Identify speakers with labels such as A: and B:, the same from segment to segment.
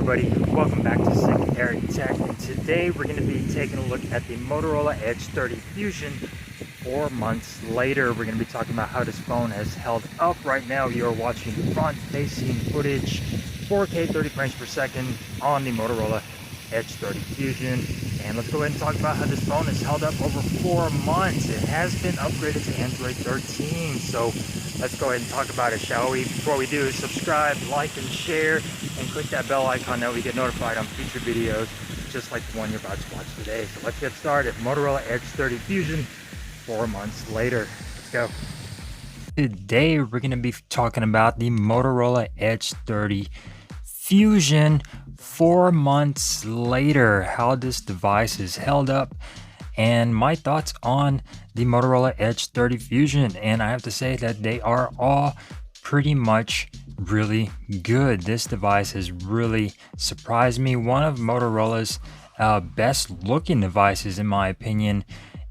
A: everybody, welcome back to Secondary Tech, and today we're going to be taking a look at the Motorola Edge 30 Fusion 4 months later. We're going to be talking about how this phone has held up. Right now you are watching front-facing footage, 4K 30 frames per second on the Motorola Edge 30 Fusion. And let's go ahead and talk about how this phone has held up over 4 months. It has been upgraded to Android 13, so let's go ahead and talk about it, shall we? Before we do, subscribe, like, and share, and click that bell icon that we get notified on future videos, just like the one you're about to watch today. So let's get started. Motorola Edge 30 Fusion, 4 months later. Let's go. Today, we're going to be talking about the Motorola Edge 30 Fusion 4 months later, how this device is held up, and my thoughts on the Motorola Edge 30 Fusion. And I have to say that they are all pretty much really good. This device has really surprised me. One of Motorola's best looking devices, in my opinion,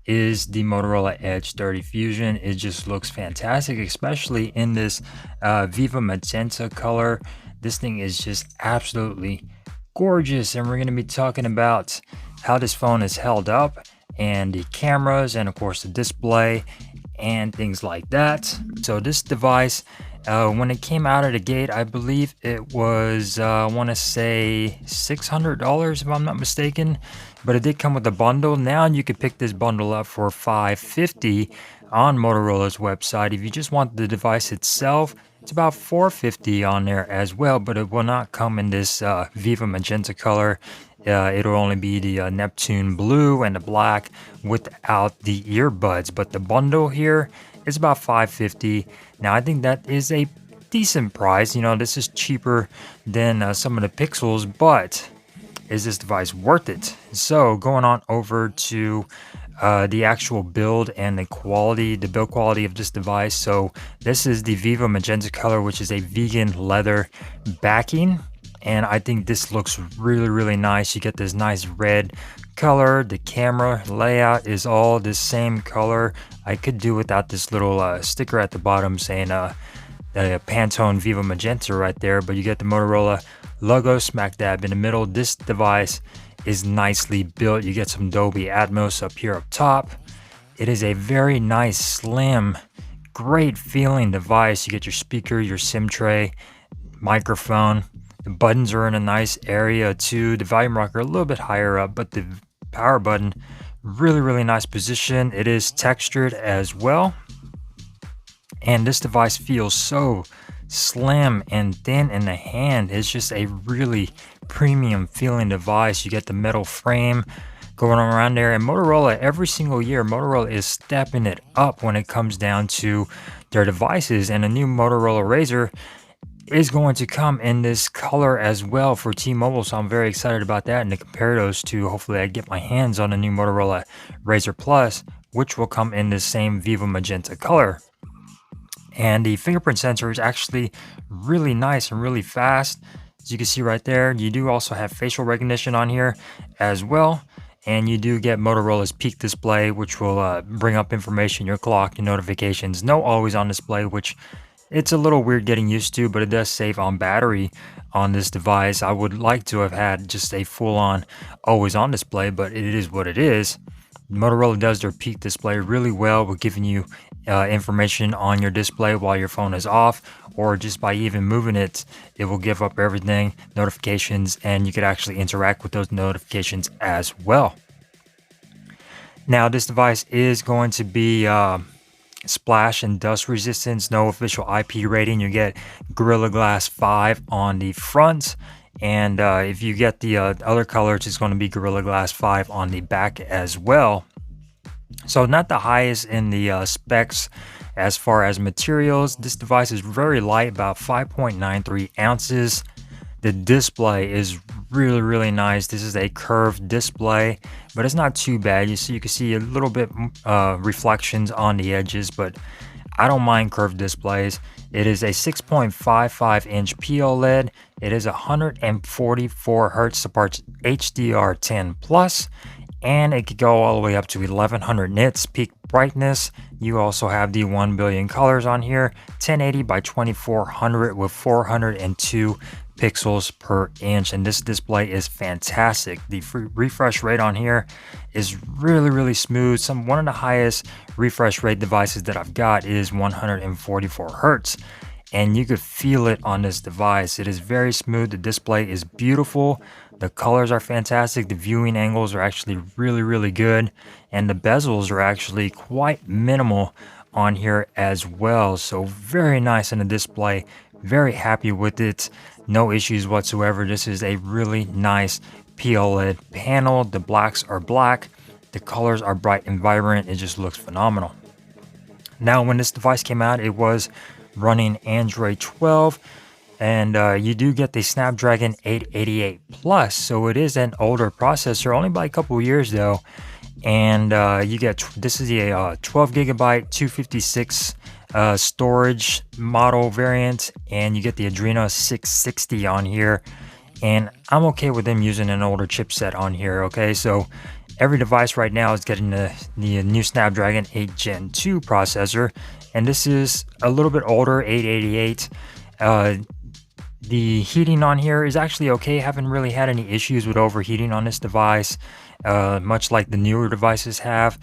A: is the Motorola Edge 30 Fusion. It just looks fantastic, especially in this Viva Magenta color. This thing is just absolutely gorgeous, and we're going to be talking about how this phone is held up and the cameras and of course the display and things like that. So this device, when it came out of the gate, I believe it was I want to say $600 if I'm not mistaken, but it did come with a bundle. Now you could pick this bundle up for $550 on Motorola's website. If you just want the device itself, it's about $450 on there as well, but it will not come in this Viva Magenta color. It'll only be the Neptune blue and the black without the earbuds, but the bundle here is about $550. Now I think that is a decent price. You know, this is cheaper than some of the Pixels, but is this device worth it? So going on over to the actual build and the quality, the build quality of this device. So this is the Viva Magenta color, which is a vegan leather backing, and I think this looks really nice. You get this nice red color. The camera layout is all the same color. I could do without this little sticker at the bottom saying the Pantone Viva Magenta right there, but you get the Motorola logo smack dab in the middle. This device is nicely built. You get some Dolby Atmos up here up top. It is a very nice, slim, great feeling device. You get your speaker, your SIM tray, microphone. The buttons are in a nice area too. The volume rocker a little bit higher up, but the power button really nice position. It is textured as well, and this device feels so slim and thin in the hand. It's just a really premium feeling device. You get the metal frame going around there, and Motorola, every single year Motorola is stepping it up when it comes down to their devices, and a new Motorola Razr is going to come in this color as well for T-Mobile, so I'm very excited about that, and to compare those two, hopefully I get my hands on a new Motorola Razr Plus, which will come in the same Viva Magenta color. And the fingerprint sensor is actually really nice and really fast. As you can see right there, you do also have facial recognition on here as well. And you do get Motorola's peak display, which will bring up information, your clock, your notifications. No always on display, which it's a little weird getting used to, but it does save on battery on this device. I would like to have had just a full-on always on display, but it is what it is. Motorola does their peak display really well with giving you information on your display while your phone is off, or just by even moving it, it will give up everything, notifications, and you could actually interact with those notifications as well. Now this device is going to be splash and dust resistance, no official IP rating. You get Gorilla Glass 5 on the front, and if you get the other colors, it's going to be Gorilla Glass 5 on the back as well. So not the highest in the specs as far as materials. This device is very light, about 5.93 ounces. The display is really nice. This is a curved display, but it's not too bad. You can see a little bit reflections on the edges, but I don't mind curved displays. It is a 6.55 inch POLED. It is 144 hertz, supports HDR10 plus, and it could go all the way up to 1100 nits peak brightness. You also have the 1 billion colors on here, 1080 by 2400 with 402 pixels per inch, and this display is fantastic. The refresh rate on here is really smooth. One of the highest refresh rate devices that I've got is 144 hertz, and you could feel it on this device. It is very smooth. The display is beautiful. The colors are fantastic. The viewing angles are actually really good, and the bezels are actually quite minimal on here as well. So very nice in the display. Very happy with it. No issues whatsoever. This is a really nice PLED panel. The blacks are black. The colors are bright and vibrant. It just looks phenomenal. Now, when this device came out, it was running Android 12, and you do get the Snapdragon 888 Plus. So it is an older processor, only by a couple of years though. And you get, this is a 12 gigabyte 256 storage model variant, and you get the Adreno 660 on here. And I'm okay with them using an older chipset on here. Okay, so every device right now is getting the new Snapdragon 8 Gen 2 processor, and this is a little bit older, 888. The heating on here is actually okay. Haven't really had any issues with overheating on this device, much like the newer devices have.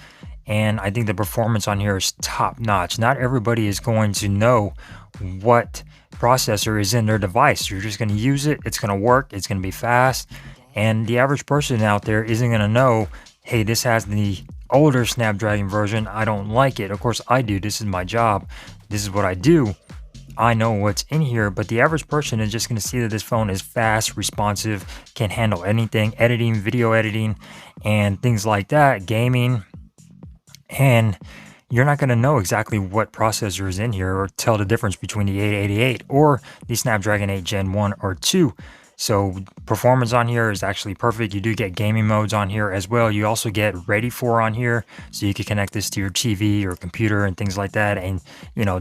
A: And I think the performance on here is top notch. Not everybody is going to know what processor is in their device. You're just going to use it. It's going to work. It's going to be fast. And the average person out there isn't going to know, hey, this has the older Snapdragon version. I don't like it. Of course I do. This is my job. This is what I do. I know what's in here, but the average person is just going to see that this phone is fast, responsive, can handle anything, editing, video editing, and things like that, gaming. And you're not going to know exactly what processor is in here or tell the difference between the 888 or the Snapdragon 8 Gen 1 or 2. So performance on here is actually perfect. You do get gaming modes on here as well. You also get Ready For on here, so you can connect this to your TV or computer and things like that, and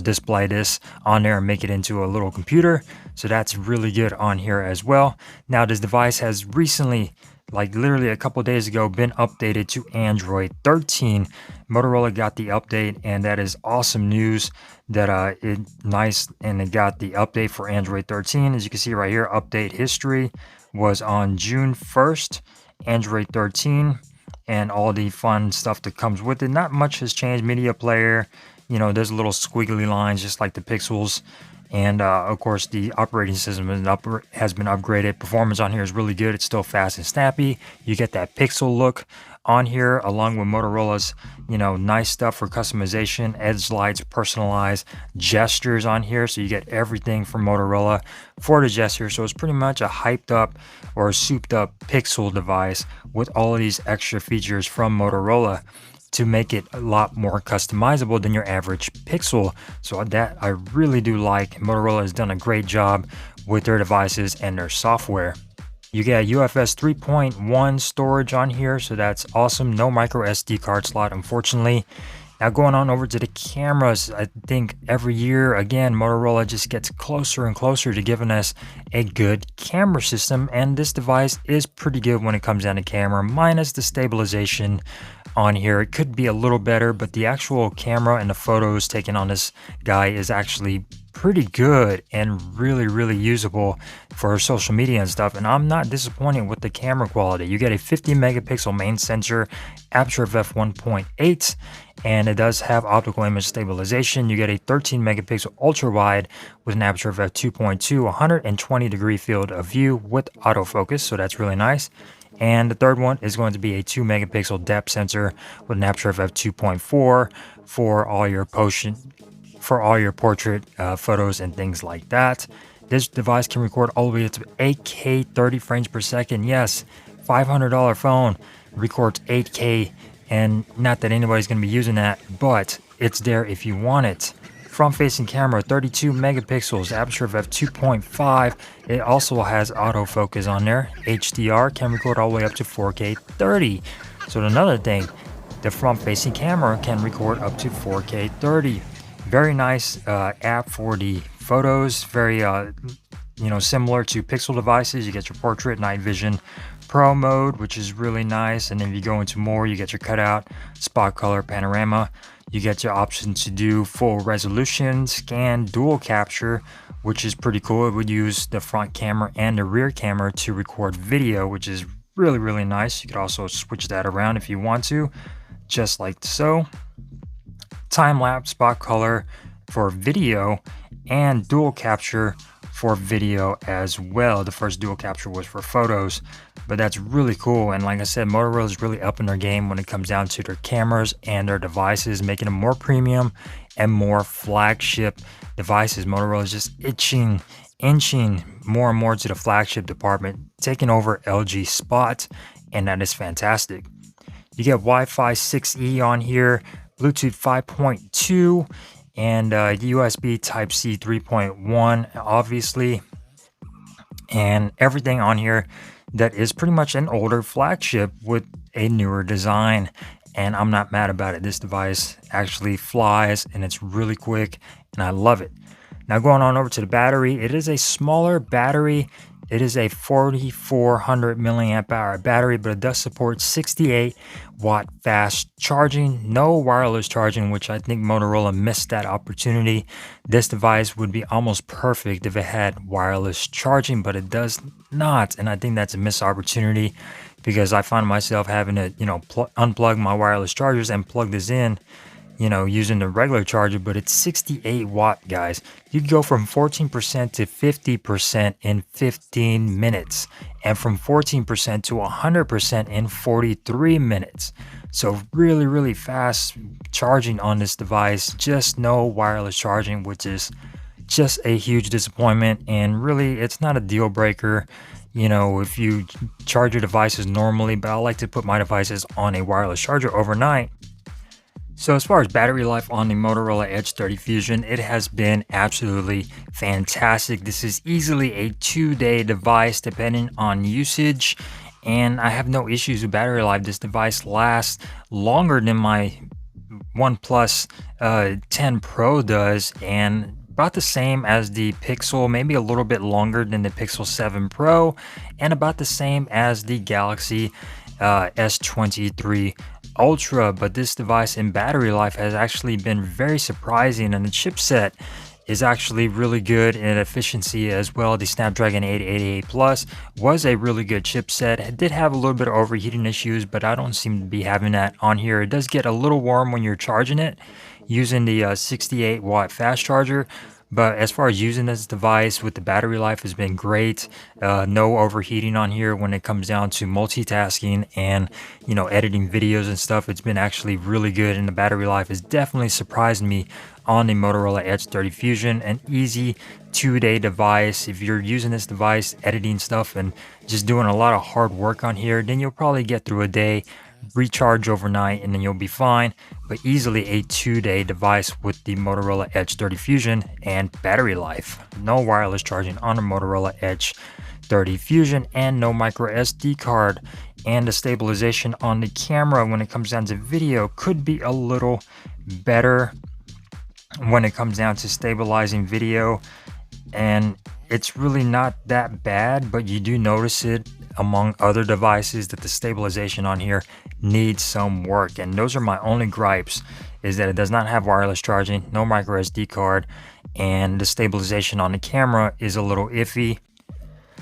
A: display this on there and make it into a little computer. So that's really good on here as well. Now this device has recently, like literally a couple days ago, been updated to Android 13. Motorola got the update, and that is awesome news that it's nice, and it got the update for Android 13. As you can see right here, update history was on June 1st, Android 13, and all the fun stuff that comes with it. Not much has changed. Media player, there's little squiggly lines just like the Pixels. And of course, the operating system has been upgraded. Performance on here is really good. It's still fast and snappy. You get that pixel look on here, along with Motorola's, nice stuff for customization, edge lights, personalized gestures on here. So you get everything from Motorola for the gesture. So it's pretty much a hyped up or a souped up Pixel device with all of these extra features from Motorola to make it a lot more customizable than your average Pixel. So that I really do like. Motorola has done a great job with their devices and their software. You get UFS 3.1 storage on here, so that's awesome. No micro SD card slot, unfortunately. Now going on over to the cameras, I think every year, again, Motorola just gets closer and closer to giving us a good camera system, and this device is pretty good when it comes down to camera, minus the stabilization on here. It could be a little better, but the actual camera and the photos taken on this guy is actually pretty good and really usable for social media and stuff. And I'm not disappointed with the camera quality. You get a 50 megapixel main sensor, aperture of f1.8, and it does have optical image stabilization. You get a 13 megapixel ultra wide with an aperture of f2.2, 120 degree field of view with autofocus, so that's really nice. And the third one is going to be a 2 megapixel depth sensor with an aperture of f2.4 for all your portrait photos and things like that. This device can record all the way up to 8K 30 frames per second. Yes, $500 phone records 8K, and not that anybody's going to be using that, but it's there if you want it. Front-facing camera, 32 megapixels, aperture of f2.5. It also has autofocus on there. HDR, can record all the way up to 4K 30. So another thing, the front-facing camera can record up to 4K 30. Very nice app for the photos. Very similar to Pixel devices. You get your portrait, night vision, pro mode, which is really nice. And then if you go into more, you get your cutout, spot color, panorama. You get your option to do full resolution, scan, dual capture, which is pretty cool. It would use the front camera and the rear camera to record video, which is really nice. You could also switch that around if you want to, just like so. Time lapse spot color for video and dual capture for video as well. The first dual capture was for photos, but that's really cool. And like I said, Motorola is really upping their game when it comes down to their cameras and their devices, making them more premium and more flagship devices. Motorola is just inching more and more to the flagship department, taking over LG's spot, and that is fantastic. You get Wi-Fi 6E on here, Bluetooth 5.2, and USB Type-C 3.1, obviously, and everything on here that is pretty much an older flagship with a newer design, and I'm not mad about it. This device actually flies, and it's really quick, and I love it. Now going on over to the battery, it is a smaller battery. It is a 4400 milliamp hour battery, but it does support 68 watt fast charging, no wireless charging, which I think Motorola missed that opportunity. This device would be almost perfect if it had wireless charging, but it does not. And I think that's a missed opportunity because I find myself having to, unplug my wireless chargers and plug this in, using the regular charger, but it's 68 watt, guys. You can go from 14% to 50% in 15 minutes, and from 14% to 100% in 43 minutes. So really fast charging on this device, just no wireless charging, which is just a huge disappointment. And really, it's not a deal breaker, if you charge your devices normally, but I like to put my devices on a wireless charger overnight. So as far as battery life on the Motorola Edge 30 Fusion, it has been absolutely fantastic. This is easily a 2-day device depending on usage, and I have no issues with battery life. This device lasts longer than my OnePlus 10 Pro does, and about the same as the Pixel, maybe a little bit longer than the Pixel 7 Pro, and about the same as the Galaxy S23 Ultra. But this device in battery life has actually been very surprising, and the chipset is actually really good in efficiency as well. The Snapdragon 888 Plus was a really good chipset. It did have a little bit of overheating issues, but I don't seem to be having that on here. It does get a little warm when you're charging it using the 68 watt fast charger. But as far as using this device with the battery life has been great. No overheating on here when it comes down to multitasking and, editing videos and stuff. It's been actually really good, and the battery life has definitely surprised me on the Motorola Edge 30 Fusion. An easy 2-day device. If you're using this device, editing stuff and just doing a lot of hard work on here, then you'll probably get through a day, recharge overnight, and then you'll be fine. But easily a 2-day device with the Motorola Edge 30 Fusion and battery life. No wireless charging on the Motorola Edge 30 Fusion, and no micro SD card. And the stabilization on the camera when it comes down to video could be a little better when it comes down to stabilizing video, and it's really not that bad, but you do notice it among other devices that the stabilization on here needs some work. And those are my only gripes, is that it does not have wireless charging, no micro SD card, and the stabilization on the camera is a little iffy.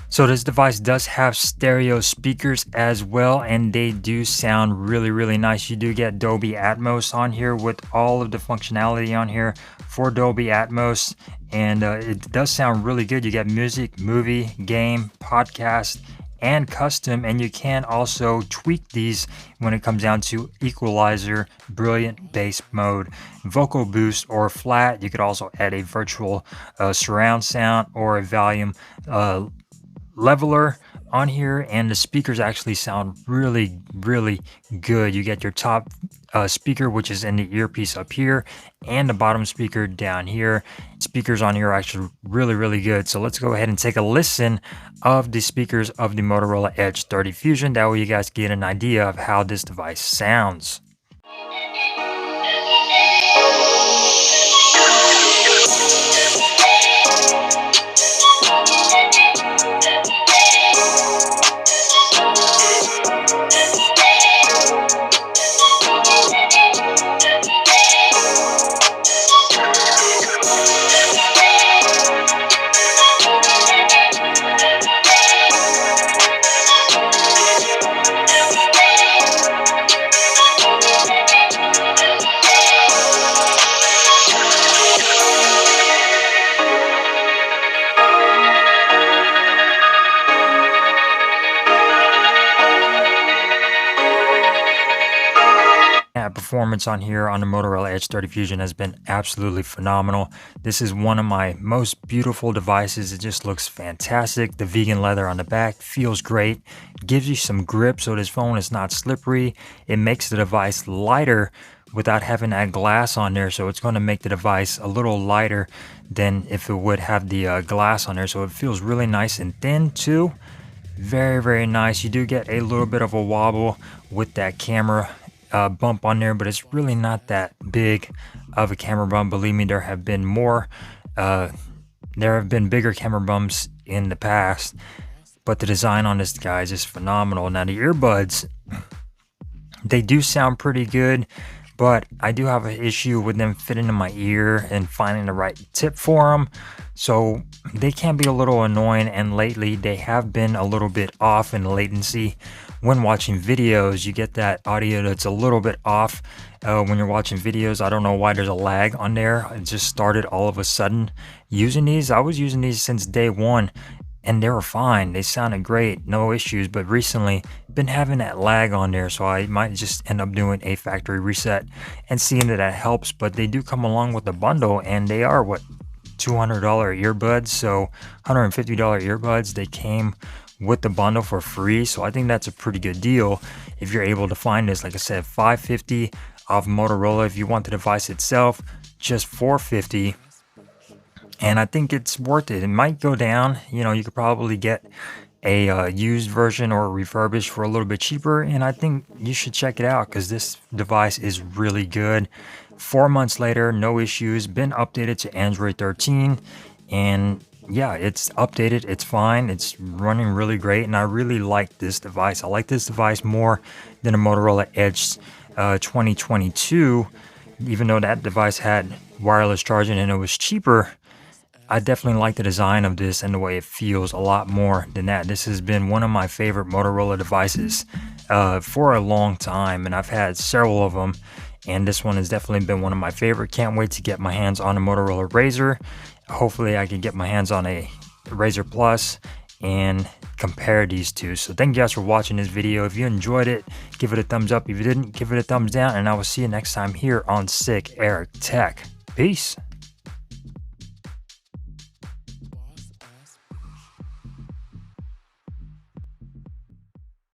A: So this device does have stereo speakers as well, and they do sound really nice. You do get Dolby Atmos on here with all of the functionality on here for Dolby Atmos, and it does sound really good. You get music, movie, game, podcast, and custom, and you can also tweak these when it comes down to equalizer, brilliant bass mode, vocal boost, or flat. You could also add a virtual surround sound or a volume leveler on here, and the speakers actually sound really good. You get your top speaker, which is in the earpiece up here, and the bottom speaker down here. Speakers on here are actually really good. So let's go ahead and take a listen of the speakers of the Motorola Edge 30 Fusion. That way you guys get an idea of how this device sounds. performance on here on the Motorola Edge 30 Fusion has been absolutely phenomenal. This is one of my most beautiful devices. It just looks fantastic. The vegan leather on the back feels great. Gives you some grip so this phone is not slippery. It makes the device lighter without having that glass on there, so it's going to make the device a little lighter than if it would have the glass on there. So it feels really nice and thin too. Very nice. You do get a little bit of a wobble with that camera bump on there, but it's really not that big of a camera bump. Believe me, there have been bigger camera bumps in the past, but the design on this guy is just phenomenal. Now the earbuds, they do sound pretty good, but I do have an issue with them fitting in my ear and finding the right tip for them. So they can be a little annoying, and lately they have been a little bit off in latency. When watching videos, you get that audio that's a little bit off when you're watching videos. I don't know why there's a lag on there. It just started all of a sudden using these. I was using these since day one, and they were fine. They sounded great, no issues, but recently been having that lag on there, so I might just end up doing a factory reset and seeing that helps. But they do come along with the bundle, and they are what, $200 earbuds, so $150 earbuds. They came with the bundle for free, so I think that's a pretty good deal if you're able to find this. Like I said, $550 off Motorola. If you want the device itself, just $450. And I think it's worth it. It might go down. You know, you could probably get a used version or refurbished for a little bit cheaper. And I think you should check it out because this device is really good. 4 months later, no issues. Been updated to Android 13. And yeah, it's updated. It's fine. It's running really great. And I really like this device. I like this device more than a Motorola Edge 2022. Even though that device had wireless charging and it was cheaper, I definitely like the design of this and the way it feels a lot more than that. This has been one of my favorite Motorola devices for a long time, and I've had several of them, and this one has definitely been one of my favorite. Can't wait to get my hands on a Motorola Razr. Hopefully I can get my hands on a Razr Plus and compare these two. So thank you guys for watching this video. If you enjoyed it, give it a thumbs up. If you didn't, give it a thumbs down, and I will see you next time here on Sick Eric Tech. Peace.